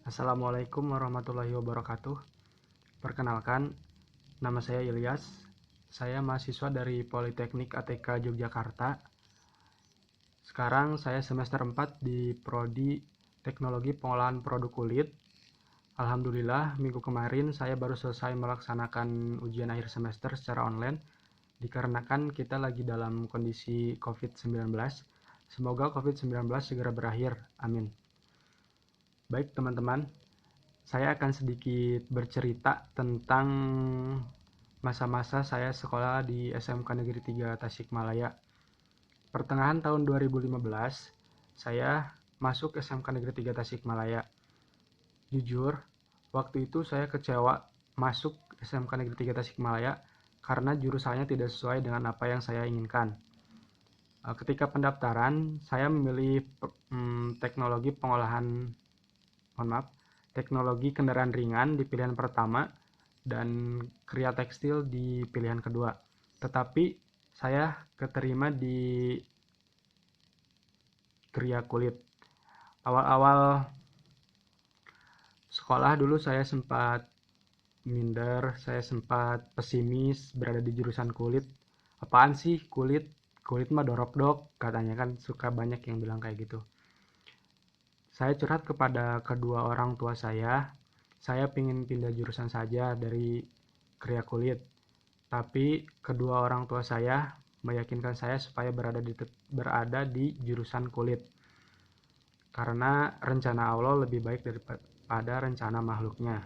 Assalamualaikum warahmatullahi wabarakatuh. Perkenalkan, nama saya Ilyas. Saya mahasiswa dari Politeknik ATK Yogyakarta. Sekarang saya semester 4 di Prodi Teknologi Pengolahan Produk Kulit. Alhamdulillah, minggu kemarin saya baru selesai melaksanakan ujian akhir semester secara online dikarenakan kita lagi dalam kondisi COVID-19. Semoga COVID-19 segera berakhir. Amin. Baik, teman-teman. Saya akan sedikit bercerita tentang masa-masa saya sekolah di SMK Negeri 3 Tasikmalaya. Pertengahan tahun 2015, saya masuk SMK Negeri 3 Tasikmalaya. Jujur, waktu itu saya kecewa masuk SMK Negeri 3 Tasikmalaya karena jurusannya tidak sesuai dengan apa yang saya inginkan. Ketika pendaftaran, saya memilih teknologi teknologi kendaraan ringan di pilihan pertama dan kria tekstil di pilihan kedua. Tetapi saya keterima di kria kulit. Awal-awal sekolah dulu saya sempat minder, saya sempat pesimis berada di jurusan kulit. Apaan sih kulit? Kulit mah dorok-dok, katanya kan suka banyak yang bilang kayak gitu. Saya curhat kepada kedua orang tua saya pingin pindah jurusan saja dari kria kulit. Tapi kedua orang tua saya meyakinkan saya supaya berada di jurusan kulit. Karena rencana Allah lebih baik daripada rencana makhluknya.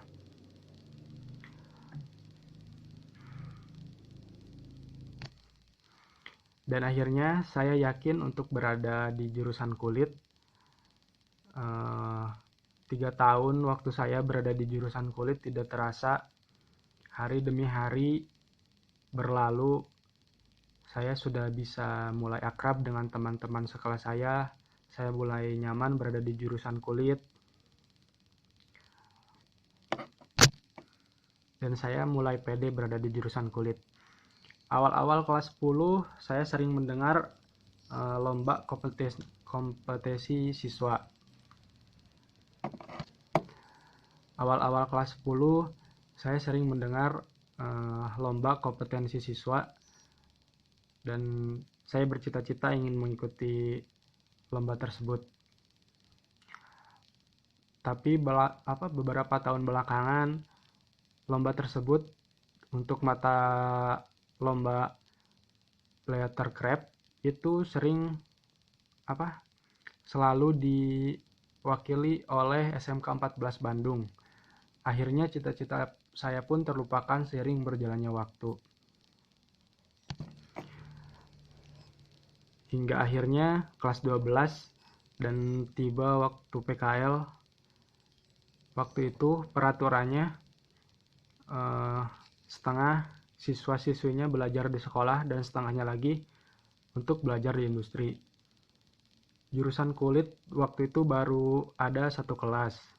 Dan akhirnya saya yakin untuk berada di jurusan kulit. 3 tahun waktu saya berada di jurusan kulit tidak terasa. Hari demi hari berlalu, saya sudah bisa mulai akrab dengan teman-teman sekelas saya. Saya mulai nyaman berada di jurusan kulit. Dan saya mulai pede berada di jurusan kulit. Awal-awal kelas 10, saya sering mendengar lomba kompetisi siswa. Awal-awal kelas 10, saya sering mendengar lomba kompetensi siswa dan saya bercita-cita ingin mengikuti lomba tersebut. Tapi beberapa tahun belakangan lomba tersebut untuk mata lomba letter craft itu selalu diwakili oleh SMK 14 Bandung. Akhirnya cita-cita saya pun terlupakan seiring berjalannya waktu. Hingga akhirnya kelas 12 dan tiba waktu PKL. Waktu itu peraturannya setengah siswa-siswinya belajar di sekolah dan setengahnya lagi untuk belajar di industri. Jurusan kulit waktu itu baru ada 1 kelas.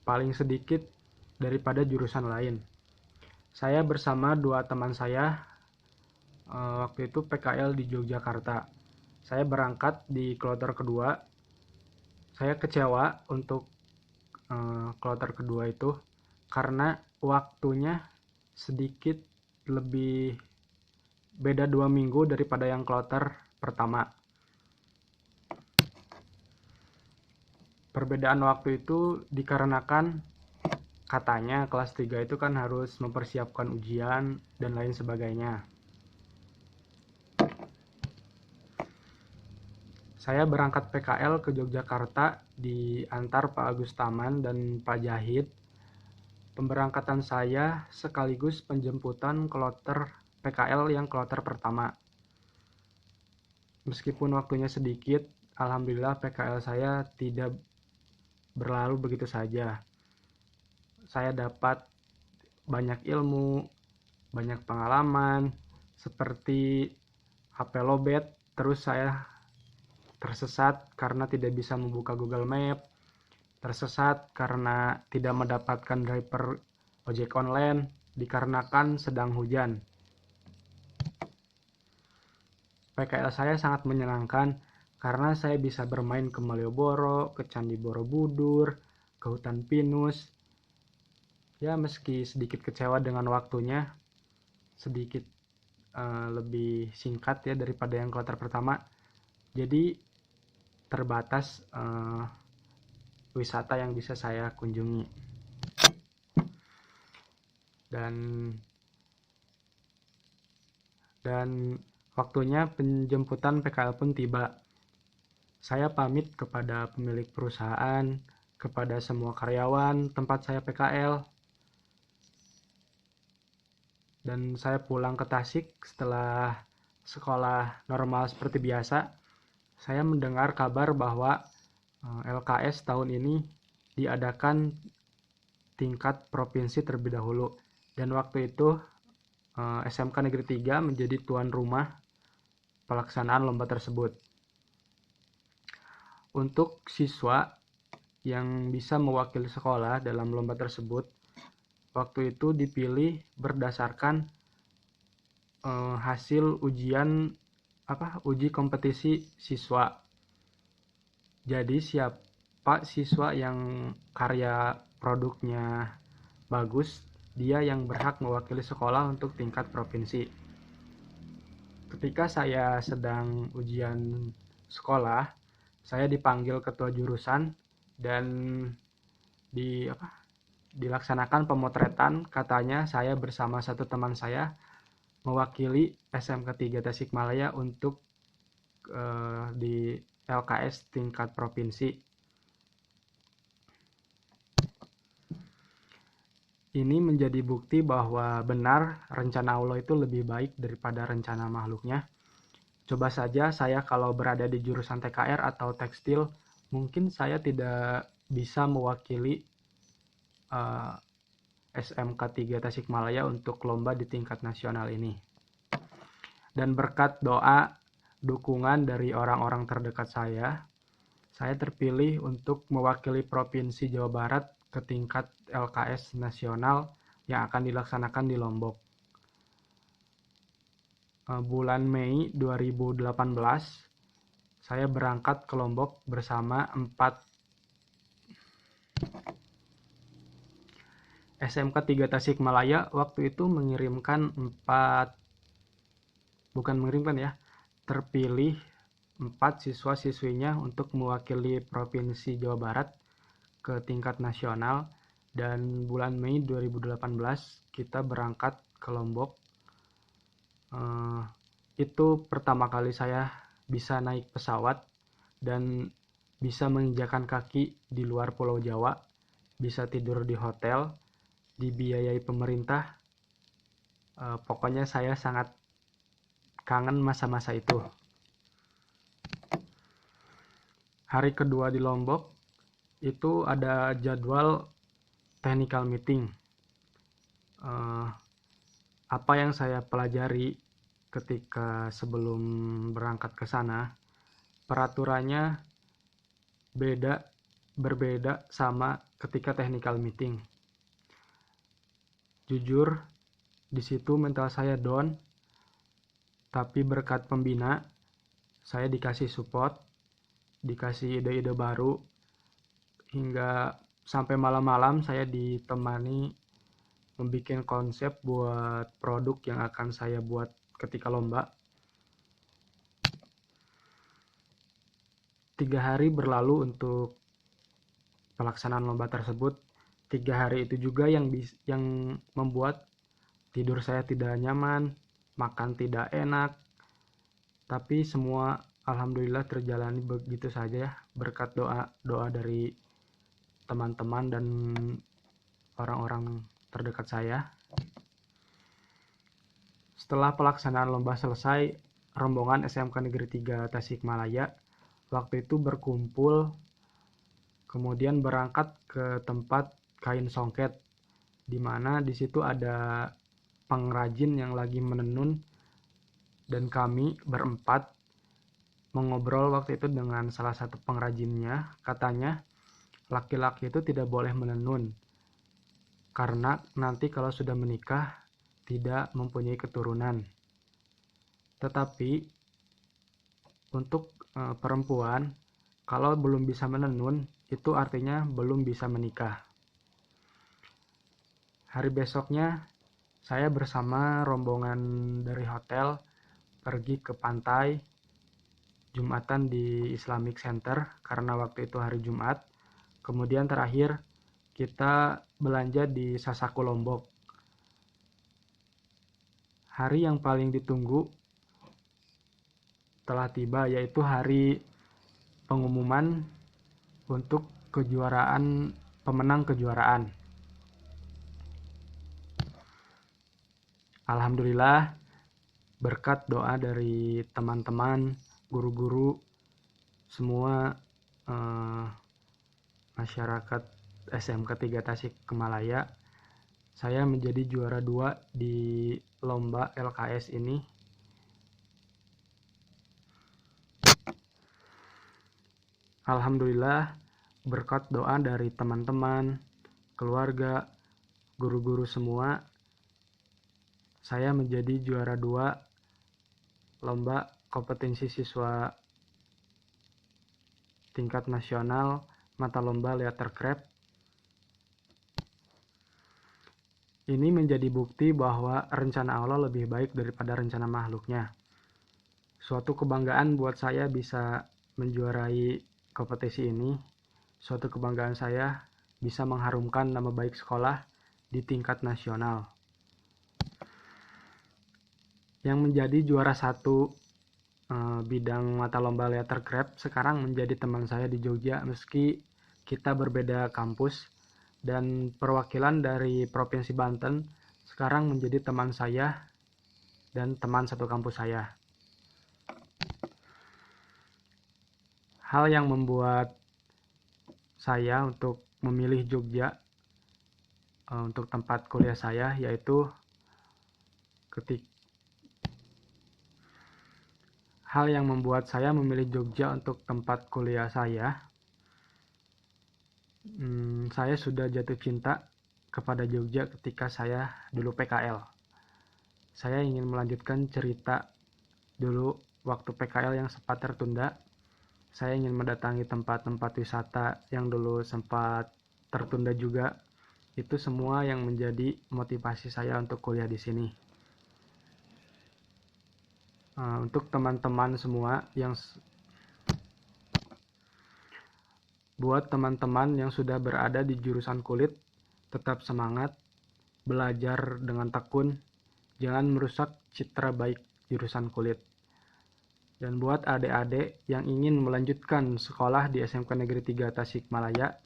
Paling sedikit daripada jurusan lain. Saya bersama 2 teman saya waktu itu PKL di Yogyakarta. Saya berangkat di kloter kedua. Saya kecewa untuk kloter kedua itu karena waktunya sedikit lebih beda 2 minggu daripada yang kloter pertama. Perbedaan waktu itu dikarenakan katanya kelas 3 itu kan harus mempersiapkan ujian dan lain sebagainya. Saya berangkat PKL ke Yogyakarta diantar Pak Agus Taman dan Pak Jahid. Pemberangkatan saya sekaligus penjemputan kloter PKL yang kloter pertama. Meskipun waktunya sedikit, alhamdulillah PKL saya tidak berlalu begitu saja. Saya dapat banyak ilmu, banyak pengalaman, seperti HP lowbat, terus saya tersesat karena tidak bisa membuka Google Map, tersesat karena tidak mendapatkan driver ojek online dikarenakan sedang hujan. PKL saya sangat menyenangkan karena saya bisa bermain ke Malioboro, ke Candi Borobudur, ke hutan pinus. Ya, meski sedikit kecewa dengan waktunya, sedikit lebih singkat ya daripada yang kloter pertama. Jadi terbatas wisata yang bisa saya kunjungi. Dan waktunya penjemputan PKL pun tiba. Saya pamit kepada pemilik perusahaan, kepada semua karyawan tempat saya PKL. Dan saya pulang ke Tasik setelah sekolah normal seperti biasa. Saya mendengar kabar bahwa LKS tahun ini diadakan tingkat provinsi terlebih dahulu. Dan waktu itu SMK Negeri 3 menjadi tuan rumah pelaksanaan lomba tersebut. Untuk siswa yang bisa mewakili sekolah dalam lomba tersebut, waktu itu dipilih berdasarkan hasil uji kompetisi siswa. Jadi siapa siswa yang karya produknya bagus, dia yang berhak mewakili sekolah untuk tingkat provinsi. Ketika saya sedang ujian sekolah, saya dipanggil ketua jurusan dan dilaksanakan pemotretan. Katanya saya bersama satu teman saya mewakili SMK 3 Tasikmalaya untuk di LKS tingkat provinsi. Ini menjadi bukti bahwa benar rencana Allah itu lebih baik daripada rencana makhluknya. Coba saja saya kalau berada di jurusan TKR atau tekstil, mungkin saya tidak bisa mewakili SMK 3 Tasikmalaya untuk lomba di tingkat nasional ini. Dan berkat doa, dukungan dari orang-orang terdekat saya terpilih untuk mewakili Provinsi Jawa Barat ke tingkat LKS nasional yang akan dilaksanakan di Lombok. Bulan Mei 2018, saya berangkat ke Lombok bersama 4 SMK 3 Tasikmalaya. Waktu itu terpilih 4 siswa-siswinya untuk mewakili Provinsi Jawa Barat ke tingkat nasional. Dan bulan Mei 2018 kita berangkat ke Lombok. Itu pertama kali saya bisa naik pesawat dan bisa menginjakan kaki di luar Pulau Jawa, bisa tidur di hotel, dibiayai pemerintah. Pokoknya saya sangat kangen masa-masa itu. Hari kedua di Lombok itu ada jadwal technical meeting. Apa yang saya pelajari ketika sebelum berangkat ke sana, peraturannya berbeda sama ketika technical meeting. Jujur, di situ mental saya down, tapi berkat pembina, saya dikasih support, dikasih ide-ide baru, hingga sampai malam-malam saya ditemani membuat konsep buat produk yang akan saya buat ketika lomba. 3 hari berlalu untuk pelaksanaan lomba tersebut. 3 hari itu juga yang membuat tidur saya tidak nyaman, makan tidak enak, tapi semua alhamdulillah terjalani begitu saja berkat doa dari teman-teman dan orang-orang terdekat saya. Setelah pelaksanaan lomba selesai, rombongan SMK Negeri 3 Tasikmalaya waktu itu berkumpul, kemudian berangkat ke tempat kain songket, di mana di situ ada pengrajin yang lagi menenun, dan kami berempat mengobrol waktu itu dengan salah satu pengrajinnya. Katanya laki-laki itu tidak boleh menenun karena nanti kalau sudah menikah tidak mempunyai keturunan. Tetapi Untuk perempuan, kalau belum bisa menenun, itu artinya belum bisa menikah. Hari besoknya, saya bersama rombongan dari hotel pergi ke pantai Jumatan di Islamic Center karena waktu itu hari Jumat. Kemudian terakhir kita belanja di Sasaku Lombok. Hari yang paling ditunggu telah tiba, yaitu hari pengumuman untuk pemenang kejuaraan. Alhamdulillah, berkat doa dari teman-teman, guru-guru, semua masyarakat SMK 3 Tasikmalaya, saya menjadi juara 2 di lomba LKS ini. Alhamdulillah, berkat doa dari teman-teman, keluarga, guru-guru semua, saya menjadi juara 2 lomba kompetensi siswa tingkat nasional mata lomba Lettercraft. Ini menjadi bukti bahwa rencana Allah lebih baik daripada rencana makhluknya. Suatu kebanggaan buat saya bisa menjuarai kompetisi ini. Suatu kebanggaan saya bisa mengharumkan nama baik sekolah di tingkat nasional. Yang menjadi juara 1 bidang mata lomba Lettercraft sekarang menjadi teman saya di Jogja, meski kita berbeda kampus, dan perwakilan dari Provinsi Banten sekarang menjadi teman saya dan teman satu kampus saya. Hal yang membuat saya untuk memilih Jogja untuk tempat kuliah saya yaitu Hal yang membuat saya memilih Jogja untuk tempat kuliah saya sudah jatuh cinta kepada Jogja ketika saya dulu PKL. Saya ingin melanjutkan cerita dulu waktu PKL yang sempat tertunda. Saya ingin mendatangi tempat-tempat wisata yang dulu sempat tertunda juga. Itu semua yang menjadi motivasi saya untuk kuliah di sini. Untuk teman-teman semua buat teman-teman yang sudah berada di jurusan kulit, tetap semangat, belajar dengan tekun, jangan merusak citra baik jurusan kulit. Dan buat adik-adik yang ingin melanjutkan sekolah di SMK Negeri 3 Tasikmalaya,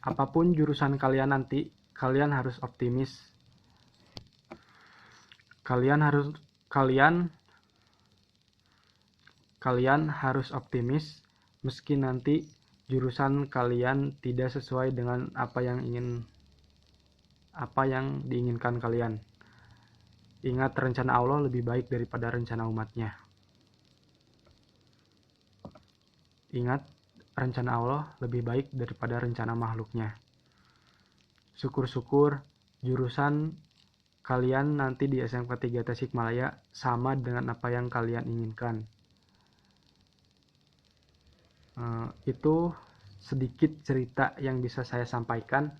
apapun jurusan kalian nanti, kalian harus optimis. Kalian harus optimis meski nanti jurusan kalian tidak sesuai dengan apa yang diinginkan kalian. Ingat, rencana Allah lebih baik daripada rencana umatnya. Ingat, rencana Allah lebih baik daripada rencana makhluknya. Syukur-syukur jurusan kalian nanti di SMK 3 Tasikmalaya sama dengan apa yang kalian inginkan. Itu sedikit cerita yang bisa saya sampaikan.